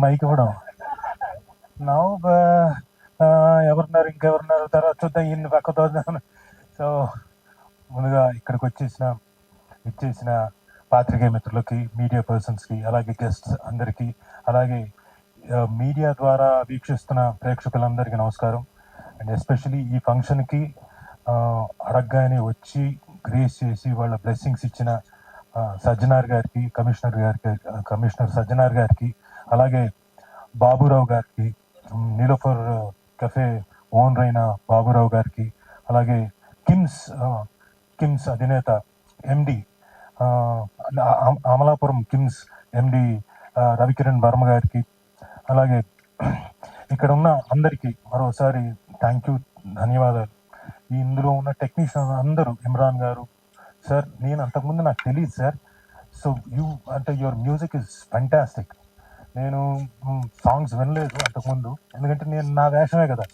Mic ఇవ్వడం. Now ఎవరున్నారు, ఇంకెవరున్నారు, తర్వాత చూద్దాం, ఇన్ని పక్కతో. సో ముందుగా ఇక్కడికి ఇచ్చేసిన పాత్రికేయ మిత్రులకి, మీడియా పర్సన్స్కి, అలాగే గెస్ట్స్ అందరికీ, అలాగే మీడియా ద్వారా వీక్షిస్తున్న ప్రేక్షకులందరికీ నమస్కారం. అండ్ ఎస్పెషలీ ఈ ఫంక్షన్కి అడగగానే వచ్చి గ్రేస్ చేసి వాళ్ళ బ్లెస్సింగ్స్ ఇచ్చిన సజ్జనార్ గారికి, కమిషనర్ సజ్జనార్ గారికి, అలాగే బాబురావు గారికి, నీలోఫర్ కెఫే ఓనర్ అయిన బాబురావు గారికి, అలాగే కిమ్స్ అధినేత ఎండి అమలాపురం కిమ్స్ ఎండి రవికిరణ్ వర్మ గారికి, అలాగే ఇక్కడ ఉన్న అందరికీ మరోసారి థ్యాంక్ యూ, ధన్యవాదాలు. ఇందులో ఉన్న టెక్నీషియన్ అందరూ, ఇమ్రాన్ గారు సార్, నేను అంతకుముందు నాకు తెలియదు sir. So your music is fantastic. నేను సాంగ్స్ వినలేదు అంతకుముందు, ఎందుకంటే నేను నా వేషమే కదా.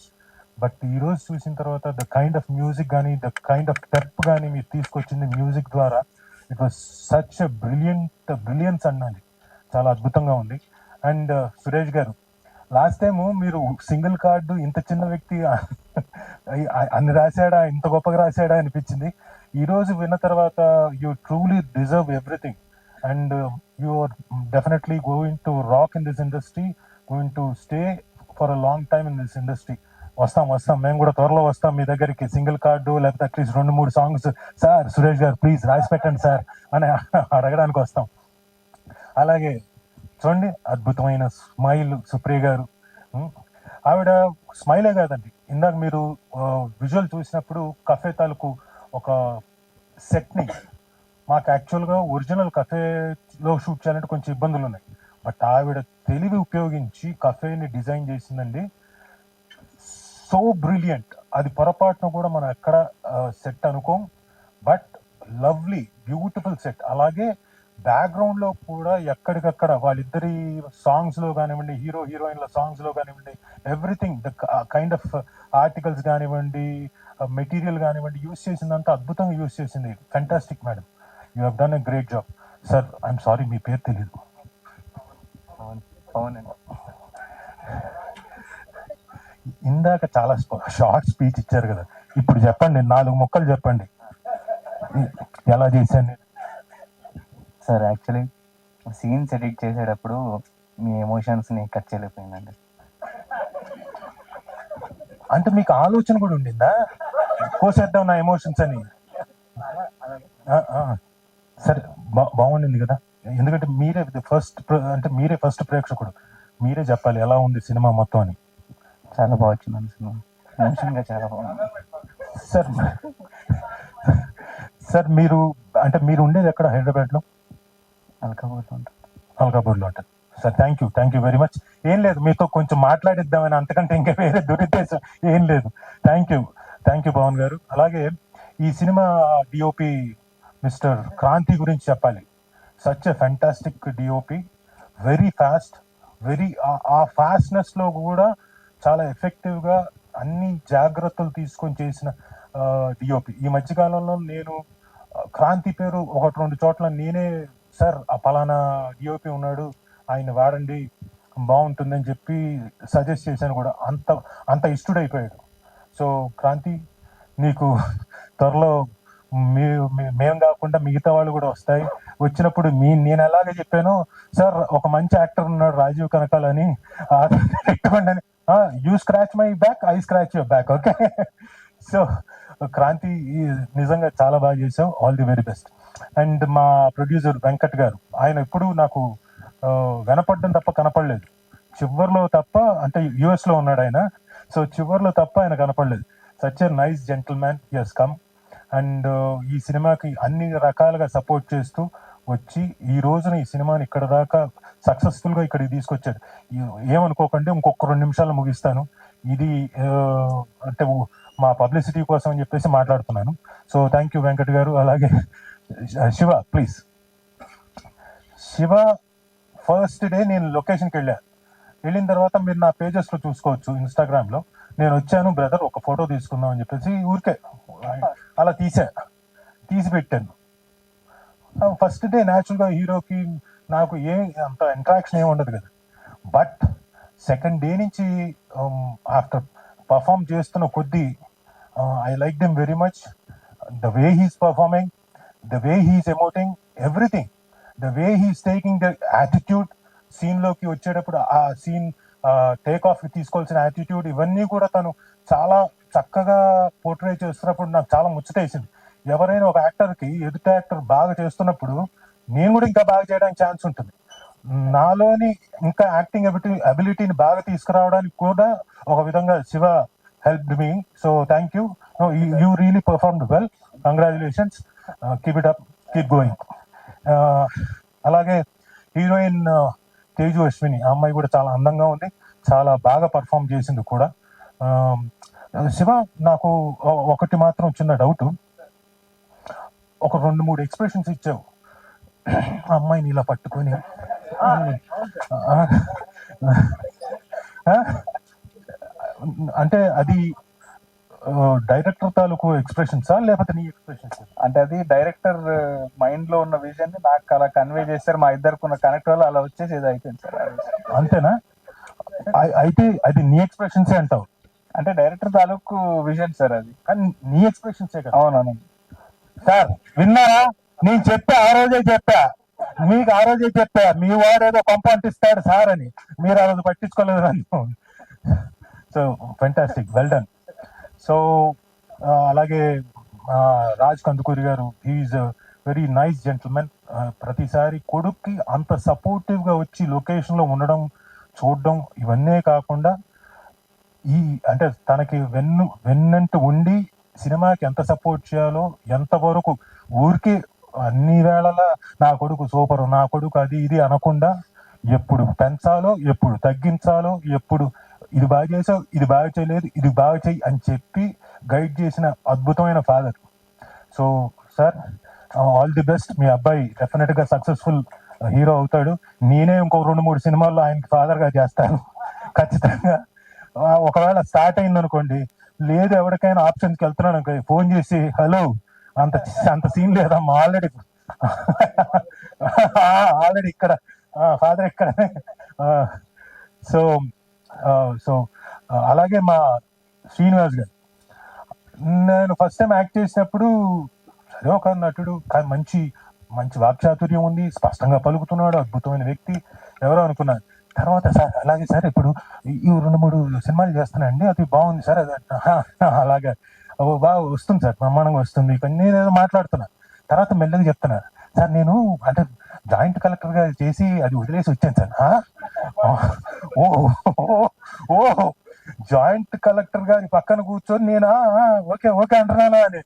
బట్ ఈరోజు చూసిన తర్వాత ద కైండ్ ఆఫ్ మ్యూజిక్ కానీ, ద కైండ్ ఆఫ్ స్టెప్ కానీ మీరు తీసుకొచ్చింది మ్యూజిక్ ద్వారా, it was such a brilliance అన్నది, చాలా అద్భుతంగా ఉంది. అండ్ సురేష్ గారు, లాస్ట్ టైము మీరు సింగిల్ కార్డు ఇంత చిన్న వ్యక్తి అన్ని రాశాడా, ఇంత గొప్పగా రాశాడా అనిపించింది. ఈరోజు విన్న తర్వాత you truly deserve everything, and you are definitely going to rock in this industry, going to stay for a long time in this industry. వస్తాం, మేము కూడా త్వరలో వస్తాం మీ దగ్గరికి. సింగిల్ కార్డు లేకపోతే అట్లీస్ట్ 2-3 సాంగ్స్ సార్ సురేష్ గారు ప్లీజ్ రాసి పెట్టండి సార్ అని అడగడానికి వస్తాం. అలాగే చూడండి, అద్భుతమైన స్మైల్ సుప్రియ గారు. ఆవిడ స్మైలే కాదండి, ఇందాక మీరు విజువల్ చూసినప్పుడు కఫే తాలూకు ఒక సెట్ని, మాకు యాక్చువల్గా ఒరిజినల్ కఫేలో షూట్ చేయాలంటే కొంచెం ఇబ్బందులు ఉన్నాయి, బట్ ఆవిడ తెలివి ఉపయోగించి కఫేని డిజైన్ చేసిందండి. సో బ్రిలియంట్, అది పొరపాటున కూడా మనం ఎక్కడ సెట్ అనుకోం, బట్ లవ్లీ బ్యూటిఫుల్ సెట్. అలాగే బ్యాక్గ్రౌండ్ లో కూడా ఎక్కడికక్కడ వాళ్ళిద్దరి సాంగ్స్ లో కానివ్వండి, హీరోయిన్ల సాంగ్స్ లో కానివ్వండి, everything the kind of articles కానివ్వండి, మెటీరియల్ కానివ్వండి, యూస్ చేసిందంతా అద్భుతంగా యూస్ చేసింది. Fantastic madam, you have done a great job. Sir I'm sorry, మీ పేరు తెలియదు. ఇందాక చాలా షార్ట్ స్పీచ్ ఇచ్చారు కదా, ఇప్పుడు చెప్పండి, 4 ముక్కలు చెప్పండి ఎలా చేశాను. సార్ యాక్చువల్లీ సీన్స్ ఎడిట్ చేసేటప్పుడు మీ ఎమోషన్స్ని కట్ చేయలేకపోయిందండి. అంటే మీకు ఆలోచన కూడా ఉండిందా, కోసేద్దాం నా ఎమోషన్స్ అని? సరే, బాగుండింది కదా, ఎందుకంటే మీరే ఫస్ట్ ప్రేక్షకుడు, మీరే చెప్పాలి ఎలా ఉంది సినిమా మొత్తం అని. చాలా బాగా వచ్చిందండి సినిమా, ఎమోషన్గా చాలా బాగుంది. సార్ మీరు ఉండేది ఎక్కడ? హైదరాబాద్లో? అల్కాపూర్లో ఉంటుంది sir. Thank you very much. ఏం లేదు, మీతో కొంచెం మాట్లాడిద్దామని, అంతకంటే ఇంకా వేరే దురుద్దేశం ఏం లేదు. థ్యాంక్ యూ పవన్ గారు. అలాగే ఈ సినిమా డిఓపి మిస్టర్ క్రాంతి గురించి చెప్పాలి. Such a fantastic DOP, very fast, ఆ ఫాస్ట్నెస్ లో కూడా చాలా ఎఫెక్టివ్గా అన్ని జాగ్రత్తలు తీసుకొని చేసిన డిఓపి. ఈ మధ్యకాలంలో నేను క్రాంతి పేరు 1-2 చోట్ల నేనే, సార్ ఆ పలానా డిఓపి ఉన్నాడు, ఆయన వాడండి బాగుంటుందని చెప్పి సజెస్ట్ చేశాను కూడా. అంత ఇష్టడైపోయాడు. సో క్రాంతి, నీకు త్వరలో మేము కాకుండా మిగతా వాళ్ళు కూడా వచ్చినప్పుడు నేను ఎలాగే చెప్పాను సార్, ఒక మంచి యాక్టర్ ఉన్నాడు రాజీవ్ కనకాల్ అని, you scratch my back, I scratch your back, okay? So Kranthi నిజంగా చాలా బాగా చేసావు, all the very best. And మా ప్రొడ్యూసర్ వెంకట్ గారు, ఆయన ఎప్పుడు నాకు వినపడడం తప్ప కనపడలేదు, చివర్లో తప్ప, అంటే యుఎస్ లో ఉన్నాడు ఆయన, సో చివర్లో తప్ప ఆయన కనపడలేదు. Such a nice gentleman, he has come and ఈ సినిమాకి అన్ని రకాలుగా సపోర్ట్ చేస్తూ వచ్చి ఈ రోజున ఈ సినిమాని ఇక్కడ దాకా సక్సెస్ఫుల్గా ఇక్కడికి తీసుకొచ్చాడు. ఏమనుకోకండి, ఇంకొక 2 నిమిషాలు ముగిస్తాను. ఇది అంటే మా పబ్లిసిటీ కోసం అని చెప్పేసి మాట్లాడుతున్నాను. సో థ్యాంక్ యూ వెంకట్ గారు. అలాగే Shiva, please. Shiva first day నేను లొకేషన్కి వెళ్ళిన తర్వాత మీరు నా పేజెస్లో చూసుకోవచ్చు, ఇన్స్టాగ్రామ్లో. నేను వచ్చాను బ్రదర్, ఒక ఫోటో తీసుకుందాం అని చెప్పేసి ఊరికే అలా తీసి పెట్టాను. ఫస్ట్ డే న్యాచురల్గా హీరోకి నాకు అంత ఇంటరాక్షన్ ఏమి ఉండదు కదా, బట్ సెకండ్ డే నుంచి ఆఫ్టర్ పర్ఫామ్ చేస్తున్న కొద్దీ I like them very much. The way he's performing, the way he's emoting, everything, the way he's taking the attitude, సీన్లోకి వచ్చేటప్పుడు ఆ సీన్ టేక్ ఆఫ్ తీసుకోవాల్సిన యాటిట్యూడ్, ఇవన్నీ కూడా తను చాలా చక్కగా పోర్ట్రే చేస్తున్నప్పుడు నాకు చాలా ముచ్చటేసింది. ఎవరైనా ఒక యాక్టర్కి ఎదుటి యాక్టర్ బాగా చేస్తున్నప్పుడు నేను కూడా ఇంకా బాగా చేయడానికి ఛాన్స్ ఉంటుంది. నాలోని ఇంకా యాక్టింగ్ అబిలిటీని బాగా తీసుకురావడానికి కూడా ఒక విధంగా Shiva help me. So thank you, you really performed well, congratulations, keep it up, keep going. అలాగే హీరోయిన్ తేజు అశ్విని, ఆ అమ్మాయి కూడా చాలా అందంగా ఉంది, చాలా బాగా పర్ఫామ్ చేసింది కూడా. శివ, నాకు ఒకటి మాత్రం చిన్న డౌట్. ఒక 2-3 ఎక్స్ప్రెషన్స్ ఇచ్చావు ఆ అమ్మాయిని ఇలా పట్టుకొని, అంటే అది డైరెక్టర్ తాలూకు ఎక్స్ప్రెషన్సా లేకపోతే నీ ఎక్స్ప్రెషన్స్? అంటే అది డైరెక్టర్ మైండ్ లో ఉన్న విజన్ ని నాకు అలా కన్వే చేస్తారు, మా ఇద్దరికి ఉన్న కనెక్ట్ వల్ల అలా వచ్చేసి ఇది అయిపోయింది సార్. అంతేనా? అయితే అది నీ ఎక్స్ప్రెషన్సే అంటావు? అంటే డైరెక్టర్ తాలూకు విజన్ సార్ అది, కానీ నీ ఎక్స్ప్రెషన్సే కదా. అవునవును సార్ విన్నారా? నేను చెప్పా, ఆ రోజే చెప్పా మీకు, ఆ రోజే చెప్పా మీ వాడేదో పంప అంటిస్తాడు సార్ అని, మీరు ఆ రోజు పట్టించుకోలేదు నన్ను. So fantastic, well done. So అలాగే రాజ్ కందుకూరి గారు, హీఈస్ వెరీ నైస్ జెంటిల్మెన్. ప్రతిసారి కొడుక్కి అంత సపోర్టివ్గా వచ్చి లొకేషన్లో ఉండడం, చూడడం, ఇవన్నీ కాకుండా ఈ అంటే తనకి వెన్నంటూ ఉండి సినిమాకి ఎంత సపోర్ట్ చేయాలో, ఎంతవరకు ఊరికి అన్ని వేళలా నా కొడుకు సూపరు, నా కొడుకు అది ఇది అనకుండా ఎప్పుడు పెంచాలో, ఎప్పుడు తగ్గించాలో, ఎప్పుడు ఇది బాగా చేసావు, ఇది బాగా చేయలేదు, ఇది బాగా చెయ్యి అని చెప్పి గైడ్ చేసిన అద్భుతమైన father. So sir, all the best. మీ అబ్బాయి డెఫినెట్గా సక్సెస్ఫుల్ హీరో అవుతాడు. నేనే ఇంకో 2-3 సినిమాల్లో ఆయనకి ఫాదర్గా చేస్తాను ఖచ్చితంగా. ఒకవేళ స్టార్ట్ అయింది అనుకోండి, లేదు ఎవరికైనా ఆప్షన్స్కి వెళ్తున్నాను అనుకో, ఫోన్ చేసి హలో, అంత సీన్ లేదమ్మా, ఆల్రెడీ ఇక్కడ ఫాదర్ ఇక్కడనే. సో సో అలాగే మా శ్రీనివాస్ గారు, నేను ఫస్ట్ టైం యాక్ట్ చేసినప్పుడు సరే ఒక నటుడు, కానీ మంచి మంచి వాక్చాతుర్యం ఉంది, స్పష్టంగా పలుకుతున్నాడు, అద్భుతమైన వ్యక్తి ఎవరో అనుకున్నాను. తర్వాత సార్ అలాగే సార్ ఇప్పుడు ఈ 2-3 సినిమాలు చేస్తానండి, అది బాగుంది సార్, అది అలాగే బాగా వస్తుంది సార్, బ్రహ్మాండంగా వస్తుంది, నేను ఏదో మాట్లాడుతున్నా. తర్వాత మెల్లగా చెప్తున్నా, సార్ నేను అంటే జాయింట్ కలెక్టర్గా చేసి అది వదిలేసి వచ్చాను సార్. ఓ జాయింట్ కలెక్టర్ గారి పక్కన కూర్చొని నేనా ఓకే ఓకే అంటున్నానా అని.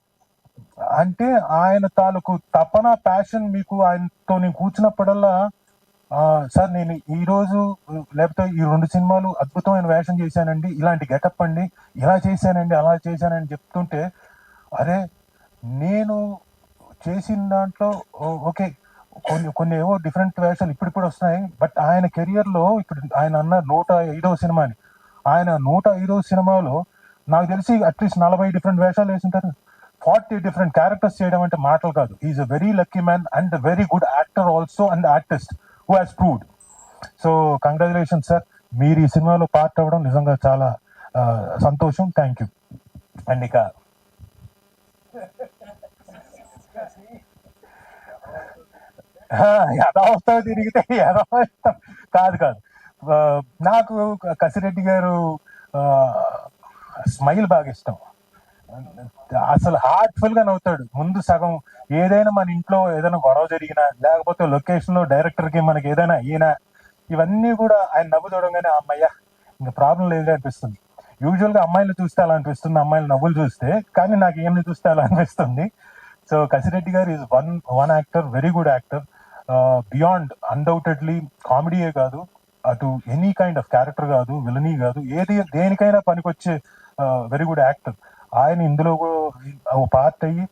అంటే ఆయన తాలూకు తపన, ప్యాషన్ మీకు ఆయనతో నేను కూర్చున్నప్పుడల్లా, సార్ నేను ఈ రోజు లేకపోతే ఈ 2 సినిమాలు అద్భుతమైన వేషం చేశానండి, ఇలాంటి గెటప్ అండి, ఇలా చేశానండి, అలా చేశానని చెప్తుంటే, అరే నేను చేసిన దాంట్లో ఓకే కొన్ని ఏవో డిఫరెంట్ వేషాలు ఇప్పుడు వస్తున్నాయి, బట్ ఆయన కెరియర్లో ఇప్పుడు ఆయన అన్న 105వ సినిమా అని, ఆయన 105వ సినిమాలో నాకు తెలిసి అట్లీస్ట్ 40 డిఫరెంట్ వేషాలు వేసింటారు, 40 డిఫరెంట్ క్యారెక్టర్స్ చేయడం అంటే మాటలు కాదు. Is a very lucky man and very good actor also and artist who has proved. So congratulation sir, మీరు ఈ సినిమాలో పార్ట్ అవ్వడం నిజంగా చాలా సంతోషం. Thank you. అండ్ ఇక యథావస్థ తిరిగితే యథావస్థ కాదు నాకు కసిరెడ్డి గారు స్మైల్ బాగా ఇష్టం. అసలు హార్ట్ఫుల్ గా నవ్వుతాడు. ముందు సగం ఏదైనా మన ఇంట్లో ఏదైనా గొడవ జరిగినా, లేకపోతే లొకేషన్ లో డైరెక్టర్ కి మనకి ఏదైనా అయినా, ఇవన్నీ కూడా ఆయన నవ్వు చూడగానే అమ్మయ్య ఇంకా ప్రాబ్లం లేదు అనిపిస్తుంది. యూజువల్ గా అమ్మాయిలు చూస్తే అలా అనిపిస్తుంది, అమ్మాయిలు నవ్వులు చూస్తే, కానీ నాకు ఏమి చూస్తే అలా అనిపిస్తుంది. సో కసిరెడ్డి గారు is one actor, very good actor, beyond undoubtedly. కామెడీయే కాదు, అటు ఎనీ కైండ్ ఆఫ్ క్యారెక్టర్ కాదు, విలనీ కాదు, దేనికైనా పనికొచ్చే వెరీ గుడ్ యాక్టర్. ఆయన ఇందులో పార్ట్ అయ్యి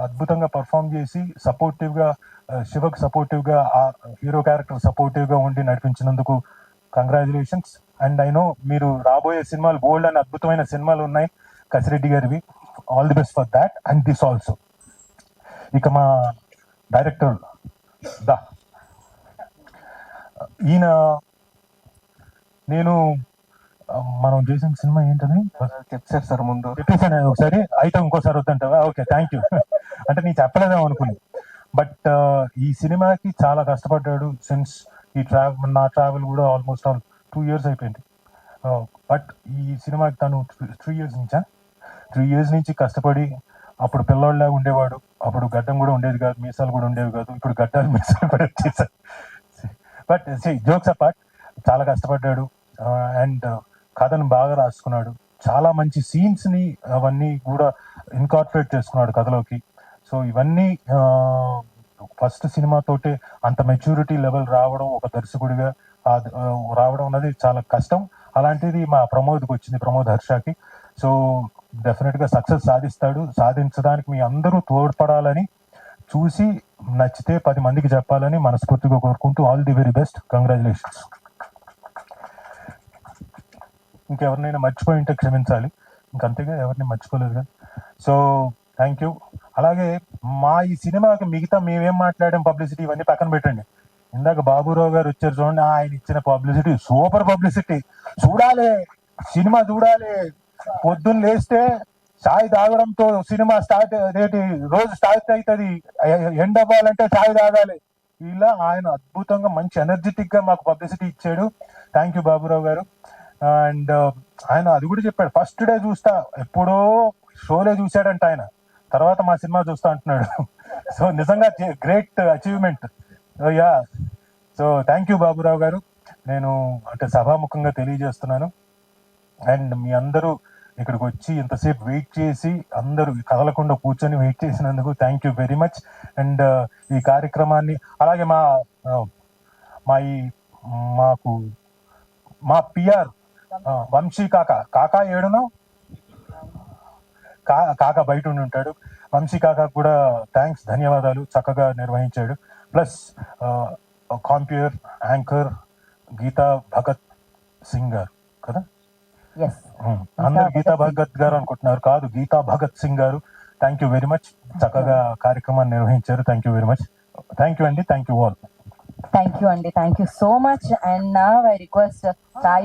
అద్భుతంగా పర్ఫామ్ చేసి సపోర్టివ్ గా, శివకు సపోర్టివ్ గా, ఆ హీరో క్యారెక్టర్ సపోర్టివ్ గా ఉండి నడిపించినందుకు కంగ్రాచులేషన్స్. అండ్ ఐ నో మీరు రాబోయే సినిమాలు బోల్డ్ అని అద్భుతమైన సినిమాలు ఉన్నాయి కసిరెడ్డి గారివి. All the best for that and this also. ఇక మా డైరెక్టర్ ఈయన నేను మనం చేసిన సినిమా ఏంటని చెప్పారు సార్ ముందు. చెప్పేసాను ఒకసారి, అయితే ఇంకోసారి వద్దంటావా? Okay, thank you. అంటే నేను చెప్పలేదేమో అనుకుని. బట్ ఈ సినిమాకి చాలా కష్టపడ్డాడు. సిన్స్ ఈ నా ట్రావెల్ కూడా ఆల్మోస్ట్ 2 years అయిపోయింది. బట్ ఈ సినిమాకి తను 3 years నుంచా 3 years నుంచి కష్టపడి, అప్పుడు పిల్లోళ్ళలాగా ఉండేవాడు, అప్పుడు గడ్డం కూడా ఉండేది కాదు, మీసాలు కూడా ఉండేవి కాదు, ఇప్పుడు గడ్డాలు మీసాలు కూడా వచ్చేసారు. బట్ జోక్స్ అపార్ట్, చాలా కష్టపడ్డాడు అండ్ కథను బాగా రాసుకున్నాడు. చాలా మంచి సీన్స్ ని అవన్నీ కూడా ఇన్కార్పొరేట్ చేసుకున్నాడు కథలోకి. సో ఇవన్నీ ఫస్ట్ సినిమాతోటే అంత మెచ్యూరిటీ లెవెల్ రావడం, ఒక దర్శకుడిగా రావడం అన్నది చాలా కష్టం. అలాంటిది మా ప్రమోద్కి వచ్చింది, ప్రమోద్ హర్షకి. సో డెఫినెట్ గా సక్సెస్ సాధిస్తాడు. సాధించడానికి మీ అందరూ తోడ్పడాలని, చూసి నచ్చితే 10 మందికి చెప్పాలని మనస్ఫూర్తిగా కోరుకుంటూ, all the very best, congratulations. ఇంకెవరినైనా మర్చిపోయి ఉంటే క్షమించాలి, ఇంకంతేగా, ఎవరిని మర్చిపోలేదుగా. So thank you. అలాగే మా ఈ సినిమాకి మిగతా మేమేం మాట్లాడాం, పబ్లిసిటీ ఇవన్నీ పక్కన పెట్టండి. ఇందాక బాబురావు గారు వచ్చారు చూడండి, ఆయన ఇచ్చిన పబ్లిసిటీ సూపర్ పబ్లిసిటీ. చూడాలి, సినిమా చూడాలి. పొద్దున్న లేస్తే చాయ్ తాగడంతో సినిమా స్టార్ట్, అదేంటి రోజు స్టార్ట్ అవుతుంది. ఎండ్ అవ్వాలంటే చాయ్ తాగాలి. ఇలా ఆయన అద్భుతంగా మంచి ఎనర్జెటిక్ గా మాకు పబ్లిసిటీ ఇచ్చాడు. థ్యాంక్ యూ బాబురావు గారు. అండ్ ఆయన అది కూడా చెప్పాడు, ఫస్ట్ డే చూస్తా, ఎప్పుడో షోలే చూశాడంట ఆయన, తర్వాత మా సినిమా చూస్తా అంటున్నాడు. సో నిజంగా great achievement. Yeah, so thank you Baburao గారు. నేను అంటే సభాముఖంగా తెలియజేస్తున్నాను. అండ్ మీ అందరూ ఇక్కడికి వచ్చి ఇంతసేపు వెయిట్ చేసి, అందరూ కదలకుండా కూర్చొని వెయిట్ చేసినందుకు thank you very much. And ఈ కార్యక్రమాన్ని, అలాగే మా పిఆర్ వంశీ కాకా ఏడునో, కాక బయట ఉండి ఉంటాడు. వంశీ కాకా కూడా థ్యాంక్స్, ధన్యవాదాలు, చక్కగా నిర్వహించాడు. ప్లస్ కాంప్యూర్ యాంకర్ గీతా భగత్ సింగ్ గారు కదా, అందరు గీతా భగత్ గారు అనుకుంటున్నారు, కాదు, గీతా భగత్ సింగ్ గారు. థ్యాంక్ యూ వెరీ మచ్, చక్కగా కార్యక్రమాన్ని నిర్వహించారు. Thank you very much. Thank you అండి, thank you all. Thank you, Andy. Thank you so much. And now I request Sai